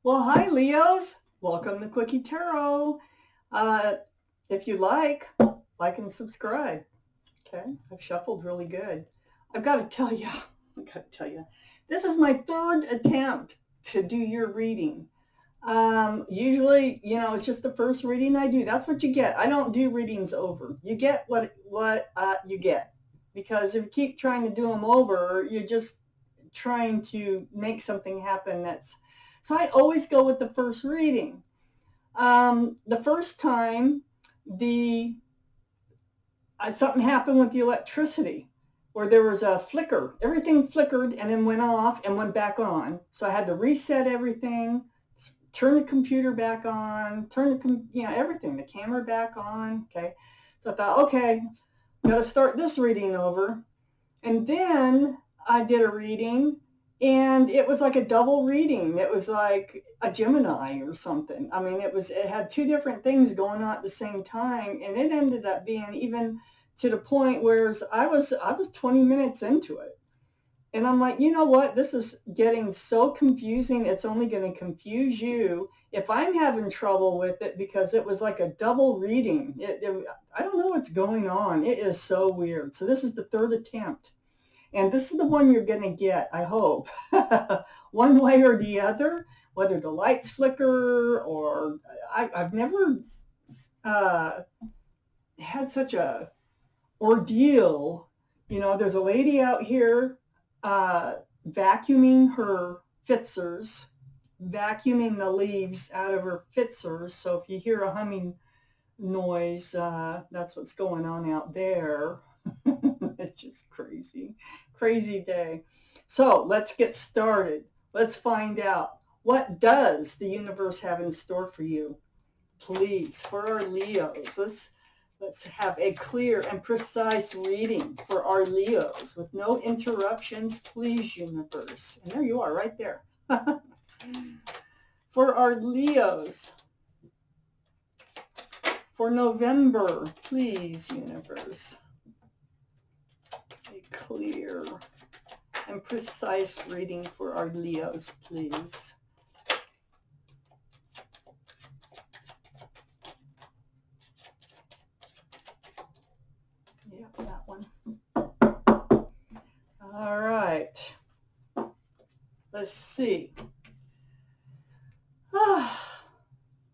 Well, hi, Leos. Welcome to Quickie Tarot. If you like and subscribe. Okay, I've shuffled really good. I've got to tell you, this is my third attempt to do your reading. Usually, it's just the first reading I do. That's what you get. I don't do readings over. You get what you get, because if you keep trying to do them over, you're just trying to make something happen. So I always go with the first reading. The first time, something happened with the electricity, where there was a flicker. Everything flickered and then went off and went back on. So I had to reset everything, turn the computer back on, everything, the camera back on. Okay. So I thought, okay, I'm going to start this reading over. And then I did a reading, and it was like a double reading. It was like a Gemini or something. I mean, it had two different things going on at the same time, and it ended up being even to the point where I was 20 minutes into it. And I'm like, you know what? This is getting so confusing. It's only going to confuse you if I'm having trouble with it, because it was like a double reading. I don't know what's going on. It is so weird. So this is the third attempt. And this is the one you're going to get, I hope, one way or the other, whether the lights flicker or I've never had such a ordeal. There's a lady out here vacuuming her fitzers, vacuuming the leaves out of her fitzers. So if you hear a humming noise, that's what's going on out there. It's just crazy day. So let's get started. Let's find out, what does the universe have in store for you? Please, for our Leos, let's have a clear and precise reading for our Leos with no interruptions, please, universe. And there you are, right there. For our Leos, for November, please, universe, a clear and precise reading for our Leos, please. Yeah, that one. All right. Let's see.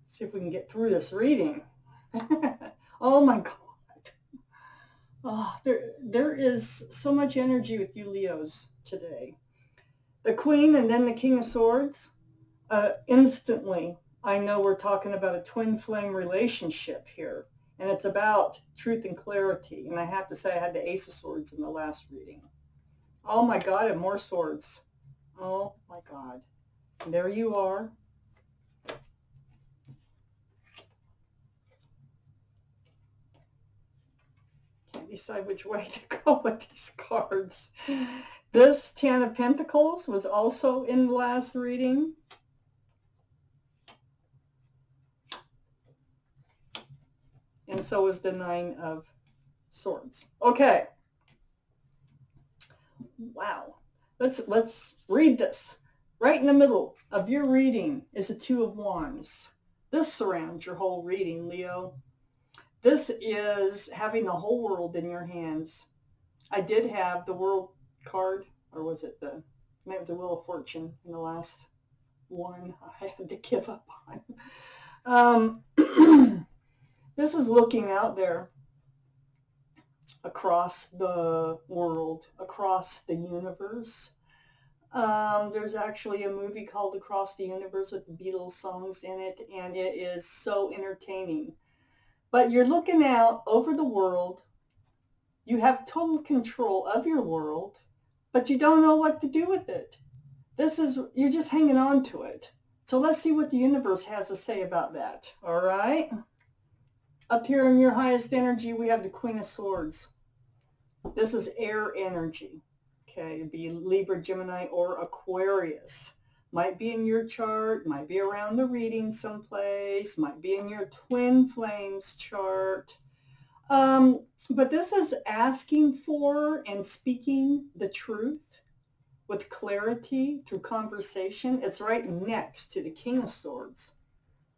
See if we can get through this reading. Oh my God. Oh, there is so much energy with you Leos today. The Queen and then the King of Swords. Instantly, I know we're talking about a twin flame relationship here. And it's about truth and clarity. And I have to say, I had the Ace of Swords in the last reading. Oh my God, and more swords. Oh my God. And there you are. Can't decide which way to go with these cards. This Ten of Pentacles was also in the last reading. And so was the Nine of Swords. Okay. Wow. Let's read this. Right in the middle of your reading is a Two of Wands. This surrounds your whole reading, Leo. This is having the whole world in your hands. I did have the World card, or was it it was a Wheel of Fortune in the last one I had to give up on. This is looking out there across the world, across the universe. There's actually a movie called Across the Universe with the Beatles songs in it, and it is so entertaining. But you're looking out over the world. You have total control of your world, but you don't know what to do with it. You're just hanging on to it. So let's see what the universe has to say about that. All right. Up here in your highest energy, we have the Queen of Swords. This is air energy. Okay, it'd be Libra, Gemini, or Aquarius. Might be in your chart, might be around the reading someplace, might be in your twin flames chart. But this is asking for and speaking the truth. with clarity through conversation. It's right next to the King of Swords,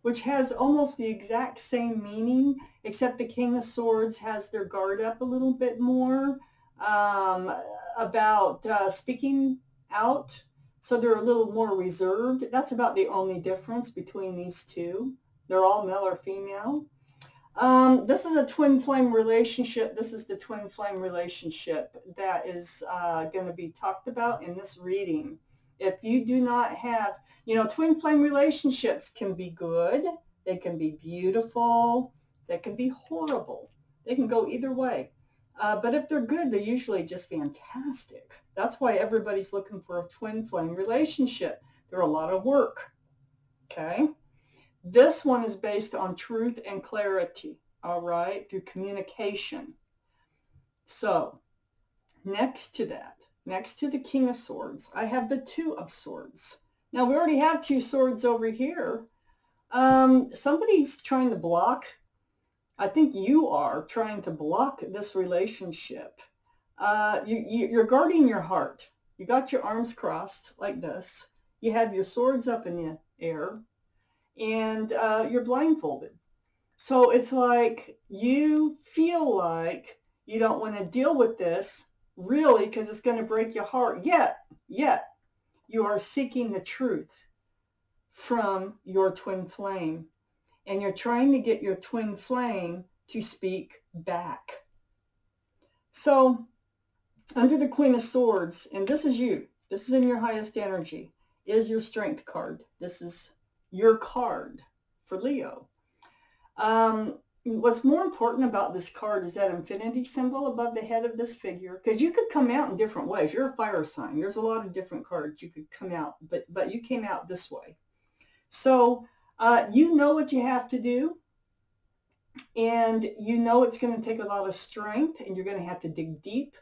which has almost the exact same meaning, except the King of Swords has their guard up a little bit more about speaking out. So they're a little more reserved. That's about the only difference between these two. They're all male or female. This is a twin flame relationship. This is the twin flame relationship that is going to be talked about in this reading. If you do not have, twin flame relationships can be good. They can be beautiful. They can be horrible. They can go either way. But if they're good, they're usually just fantastic. That's why everybody's looking for a twin flame relationship. They're a lot of work. Okay? This one is based on truth and clarity, all right, through communication. So next to that, next to the King of Swords, I have the Two of Swords. Now, we already have two swords over here. Somebody's trying to block. I think you are trying to block this relationship. You're guarding your heart. You got your arms crossed like this. You have your swords up in the air. And you're blindfolded. So it's like you feel like you don't want to deal with this really because it's going to break your heart. Yet you are seeking the truth from your twin flame. And you're trying to get your twin flame to speak back. So under the Queen of Swords, and this is you, this is in your highest energy, is your Strength card. This is your card for Leo. What's more important about this card is that infinity symbol above the head of this figure, because you could come out in different ways. You're a fire sign. There's a lot of different cards you could come out, but you came out this way. So you know what you have to do, and you know it's going to take a lot of strength, and you're going to have to dig deep,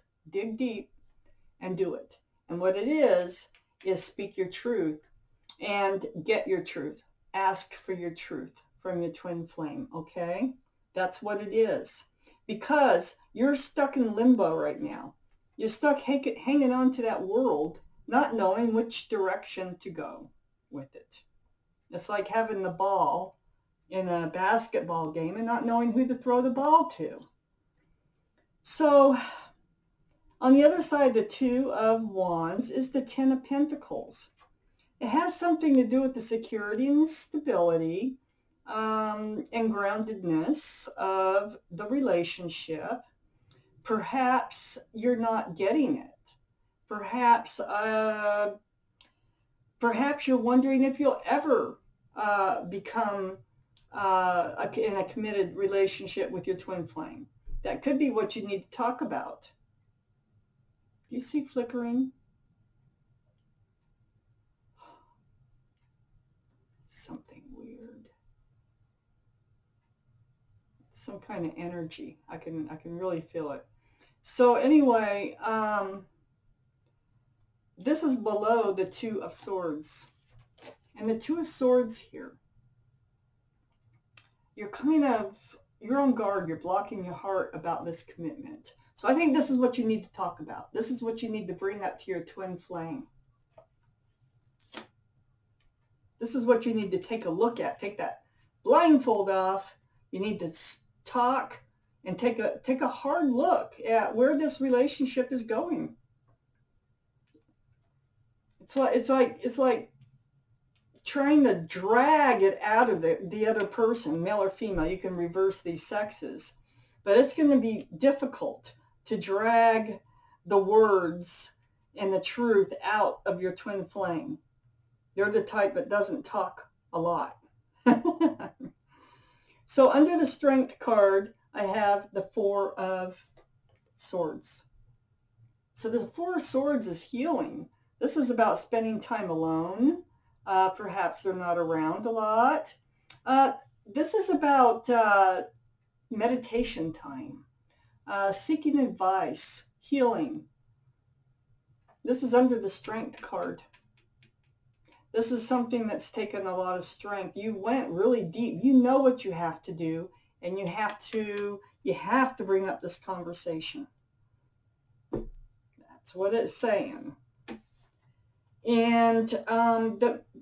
and do it. And what it is speak your truth and get your truth. Ask for your truth from your twin flame, okay? That's what it is. Because you're stuck in limbo right now. You're stuck hanging on to that world, not knowing which direction to go with it. It's like having the ball in a basketball game and not knowing who to throw the ball to. So on the other side, the Two of Wands is the Ten of Pentacles. It has something to do with the security and the stability and groundedness of the relationship. Perhaps you're not getting it. Perhaps you're wondering if you'll ever become in a committed relationship with your twin flame. That could be what you need to talk about. Do you see flickering? Something weird. Some kind of energy. I can really feel it. So anyway, this is below the Two of Swords. And the Two of Swords here, you're on guard. You're blocking your heart about this commitment. So I think this is what you need to talk about. This is what you need to bring up to your twin flame. This is what you need to take a look at. Take that blindfold off. You need to talk and take a hard look at where this relationship is going. It's like trying to drag it out of the other person, male or female. You can reverse these sexes, but it's going to be difficult to drag the words and the truth out of your twin flame. You're the type that doesn't talk a lot. So under the Strength card, I have the Four of Swords. So the Four of Swords is healing. This is about spending time alone. Perhaps they're not around a lot. This is about meditation time, seeking advice, healing. This is under the Strength card. This is something that's taken a lot of strength. You went really deep. You know what you have to do, and you have to bring up this conversation. That's what it's saying. And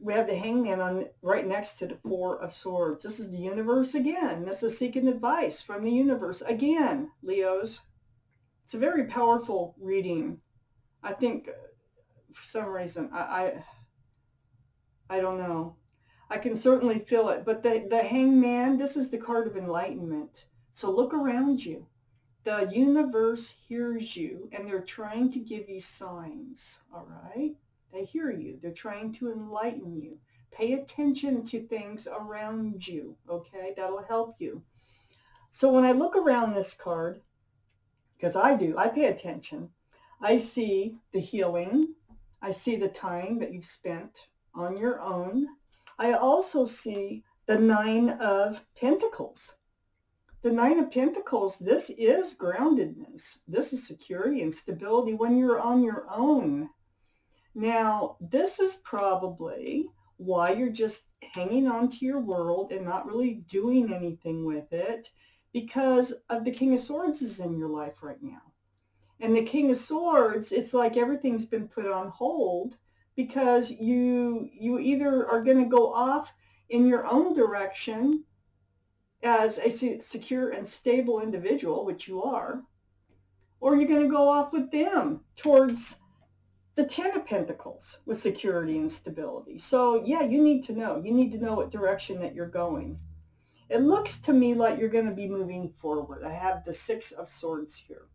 we have the Hangman on right next to the Four of Swords. This is the universe again. This is seeking advice from the universe again, Leos. It's a very powerful reading. I think for some reason, I don't know. I can certainly feel it. But the Hangman, this is the card of enlightenment. So look around you. The universe hears you, and they're trying to give you signs, all right? They hear you. They're trying to enlighten you. Pay attention to things around you, okay? That'll help you. So when I look around this card, because I pay attention, I see the healing. I see the time that you've spent on your own. I also see the Nine of Pentacles. The Nine of Pentacles, this is groundedness. This is security and stability when you're on your own. Now, this is probably why you're just hanging on to your world and not really doing anything with it, because of the King of Swords is in your life right now. And the King of Swords, it's like everything's been put on hold because you either are going to go off in your own direction as a secure and stable individual, which you are, or you're going to go off with them towards the Ten of Pentacles with security and stability. So yeah, you need to know. You need to know what direction that you're going. It looks to me like you're going to be moving forward. I have the Six of Swords here.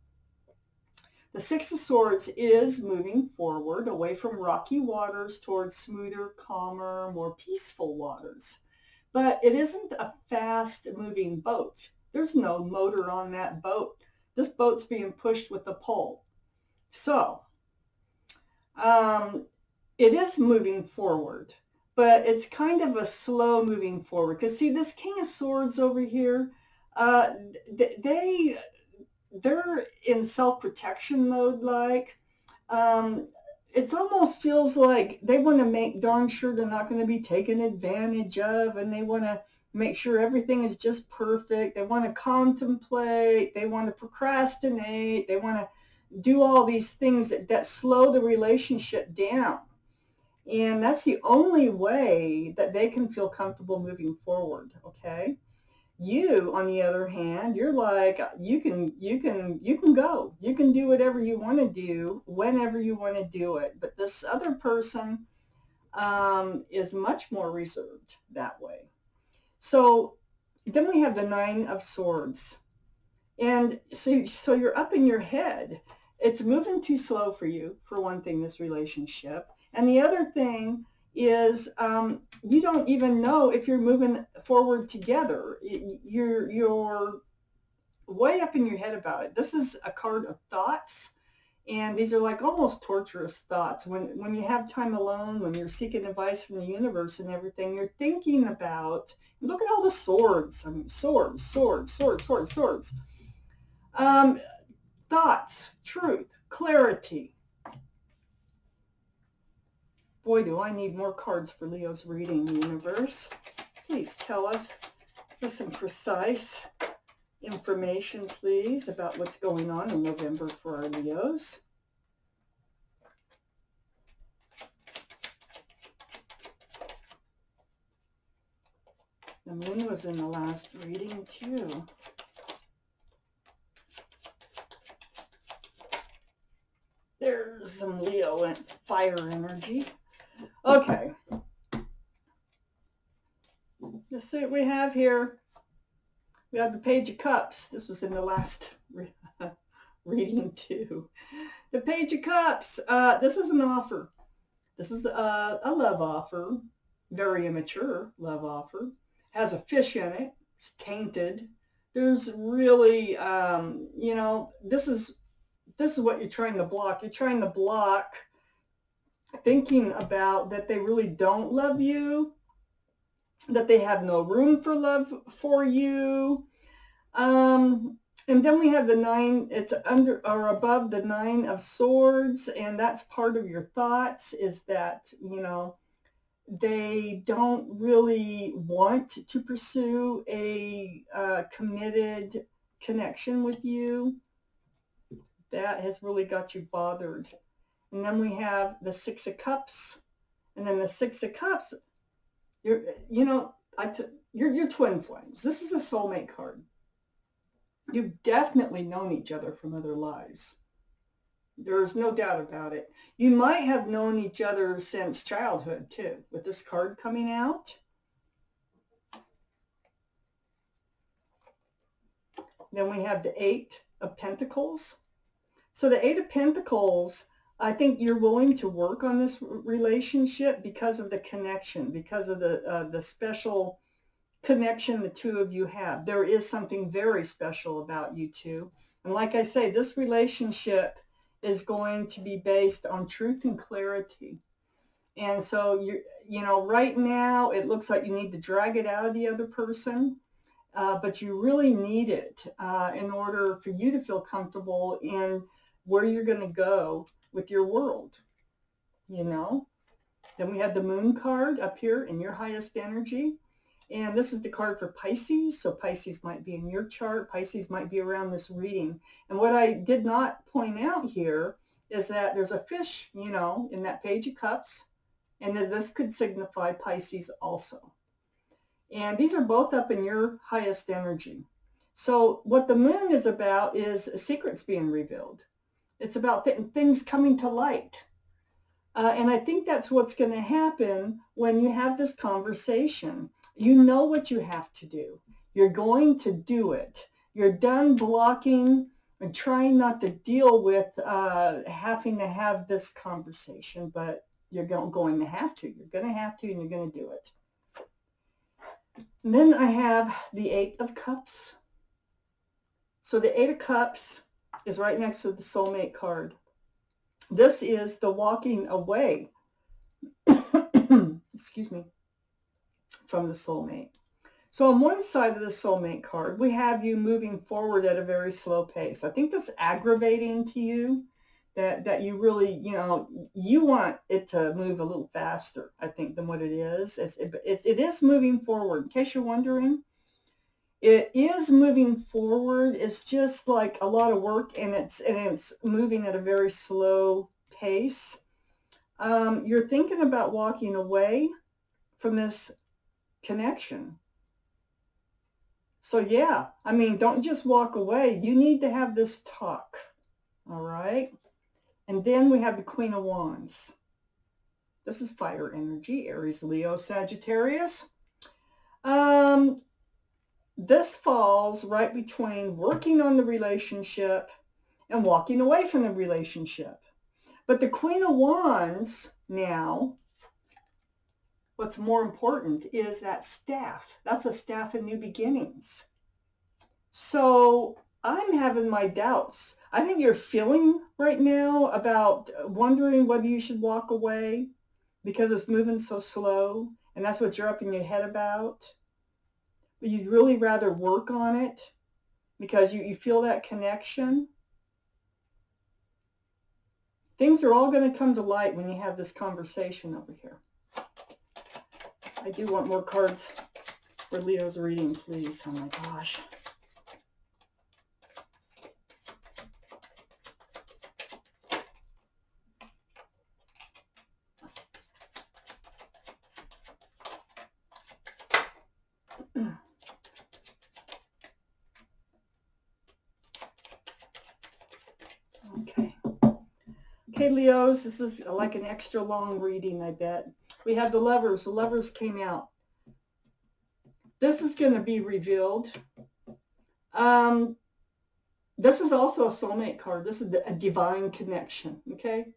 The Six of Swords is moving forward away from rocky waters towards smoother, calmer, more peaceful waters. But it isn't a fast-moving boat. There's no motor on that boat. This boat's being pushed with a pole. So it is moving forward, but it's kind of a slow moving forward. Because see, this King of Swords over here, they're in self-protection mode, like. It almost feels like they want to make darn sure they're not going to be taken advantage of, and they want to make sure everything is just perfect. They want to contemplate. They want to procrastinate. They want to do all these things that slow the relationship down. And that's the only way that they can feel comfortable moving forward, okay? You, on the other hand, you're like, you can go. You can do whatever you want to do, whenever you want to do it. But this other person is much more reserved that way. So then we have the Nine of Swords. And so you're up in your head. It's moving too slow for you, for one thing, this relationship. And the other thing is you don't even know if you're moving forward together. You're way up in your head about it. This is a card of thoughts, and these are like almost torturous thoughts. When you have time alone, when you're seeking advice from the universe and everything, you're thinking about, look at all the swords. I mean, swords. Thoughts, truth, clarity. Boy, do I need more cards for Leo's reading, universe. Please tell us. There's some precise information, please, about what's going on in November for our Leos. The moon was in the last reading, too. There's some Leo and fire energy. Okay. Let's see what we have here. We have the Page of Cups. This was in the last reading too. The Page of Cups. This is an offer. This is a love offer. Very immature love offer. Has a fish in it. It's tainted. There's really, this is what you're trying to block. You're trying to block thinking about that they really don't love you, that they have no room for love for you. And then we have the nine, it's under or above the Nine of Swords, and that's part of your thoughts, is that, they don't really want to pursue a committed connection with you. That has really got you bothered. And then we have the Six of Cups. And then the Six of Cups, you're twin flames. This is a soulmate card. You've definitely known each other from other lives. There's no doubt about it. You might have known each other since childhood too, with this card coming out. Then we have the Eight of Pentacles. So the Eight of Pentacles, I think you're willing to work on this relationship because of the connection, because of the special connection the two of you have. There is something very special about you two. And like I say, this relationship is going to be based on truth and clarity. And so right now it looks like you need to drag it out of the other person, but you really need it in order for you to feel comfortable in where you're going to go with your world, Then we have the Moon card up here in your highest energy. And this is the card for Pisces. So Pisces might be in your chart. Pisces might be around this reading. And what I did not point out here is that there's a fish, in that Page of Cups. And then this could signify Pisces also. And these are both up in your highest energy. So what the Moon is about is secrets being revealed. It's about things coming to light. And I think that's what's going to happen when you have this conversation. You know what you have to do. You're going to do it. You're done blocking and trying not to deal with having to have this conversation, but you're going to have to. You're going to have to, and you're going to do it. And then I have the Eight of Cups. So the Eight of Cups is right next to the soulmate card. This is the walking away, excuse me, from the soulmate. So on one side of the soulmate card, we have you moving forward at a very slow pace. I think that's aggravating to you, that you really, you want it to move a little faster, I think, than what it is. It is moving forward. In case you're wondering, it is moving forward. It's just like a lot of work, and it's moving at a very slow pace. You're thinking about walking away from this connection. So yeah, don't just walk away. You need to have this talk. All right. And then we have the Queen of Wands. This is fire energy, Aries, Leo, Sagittarius. This falls right between working on the relationship and walking away from the relationship. But the Queen of Wands now, what's more important is that staff. That's a staff of new beginnings. So I'm having my doubts. I think you're feeling right now about wondering whether you should walk away because it's moving so slow, and that's what you're up in your head about. But you'd really rather work on it because you feel that connection. Things are all going to come to light when you have this conversation over here. I do want more cards for Leo's reading, please. Oh my gosh. Okay, Leos, this is like an extra long reading, I bet. We have the Lovers. The Lovers came out. This is going to be revealed. This is also a soulmate card. This is a divine connection, okay?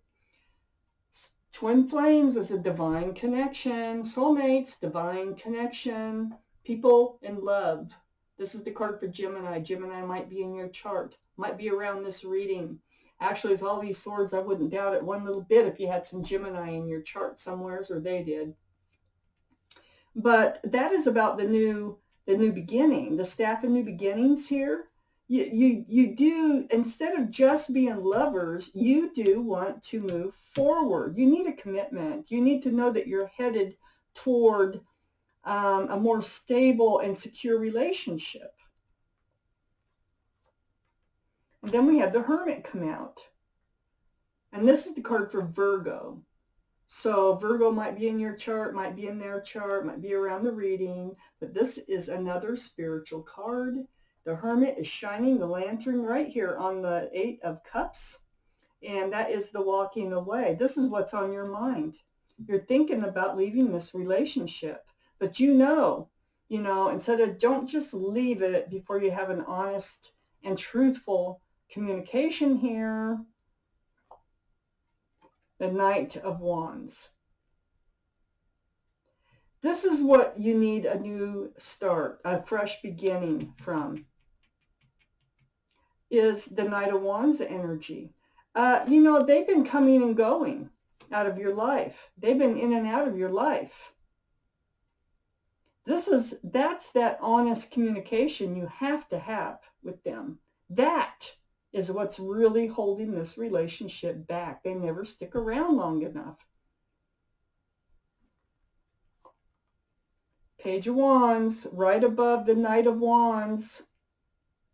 Twin flames is a divine connection. Soulmates, divine connection. People in love. This is the card for Gemini. Gemini might be in your chart. Might be around this reading. Actually, with all these swords, I wouldn't doubt it one little bit if you had some Gemini in your chart somewheres, or they did. But that is about the new beginning, the staff of new beginnings here. You do, instead of just being lovers, you do want to move forward. You need a commitment. You need to know that you're headed toward a more stable and secure relationship. And then we have the Hermit come out. And this is the card for Virgo. So Virgo might be in your chart, might be in their chart, might be around the reading, but this is another spiritual card. The Hermit is shining the lantern right here on the Eight of Cups, and that is the walking away. This is what's on your mind. You're thinking about leaving this relationship, but instead of, don't just leave it before you have an honest and truthful communication here. The Knight of Wands. This is what you need a new start, a fresh beginning from, is the Knight of Wands energy. They've been coming and going out of your life. They've been in and out of your life. That's that honest communication you have to have with them. That is what's really holding this relationship back. They never stick around long enough. Page of Wands, right above the Knight of Wands.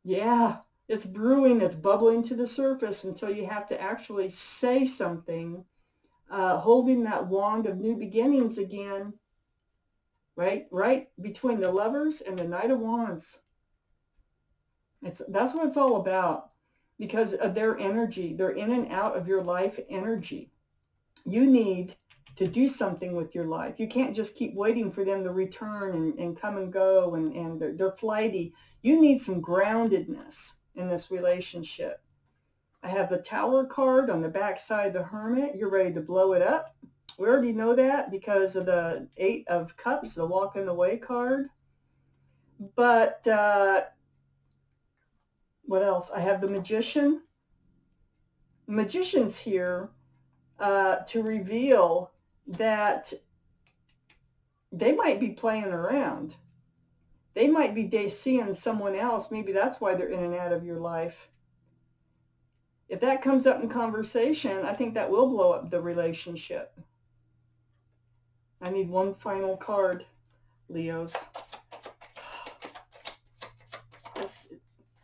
Yeah, it's brewing, it's bubbling to the surface until you have to actually say something, holding that wand of new beginnings again, right between the Lovers and the Knight of Wands. That's what it's all about, because of their energy. They're in and out of your life energy. You need to do something with your life. You can't just keep waiting for them to return and come and go, and they're flighty. You need some groundedness in this relationship. I have the Tower card on the back side of the Hermit. You're ready to blow it up. We already know that because of the Eight of Cups, the walking away card. But what else? I have the Magician. The Magician's here to reveal that they might be playing around. They might be seeing someone else. Maybe that's why they're in and out of your life. If that comes up in conversation, I think that will blow up the relationship. I need one final card, Leos.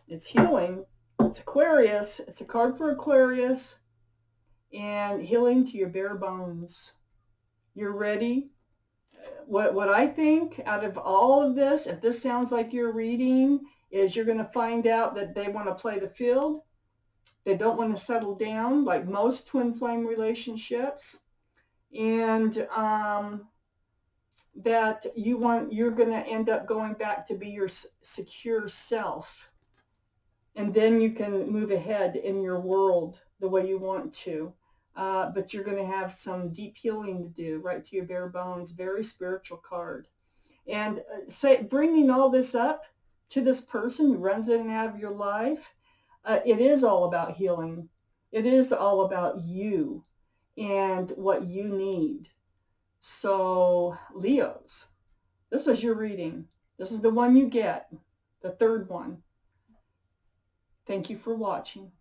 It's healing. It's Aquarius. It's a card for Aquarius. And healing to your bare bones. You're ready. What I think out of all of this, if this sounds like your reading, is you're going to find out that they want to play the field. They don't want to settle down like most twin flame relationships. And that you're going to end up going back to be your secure self. And then you can move ahead in your world the way you want to. But you're going to have some deep healing to do, right to your bare bones. Very spiritual card. And bringing all this up to this person who runs in and out of your life, it is all about healing. It is all about you and what you need. So, Leos, this was your reading. This is the one you get, the third one. Thank you for watching.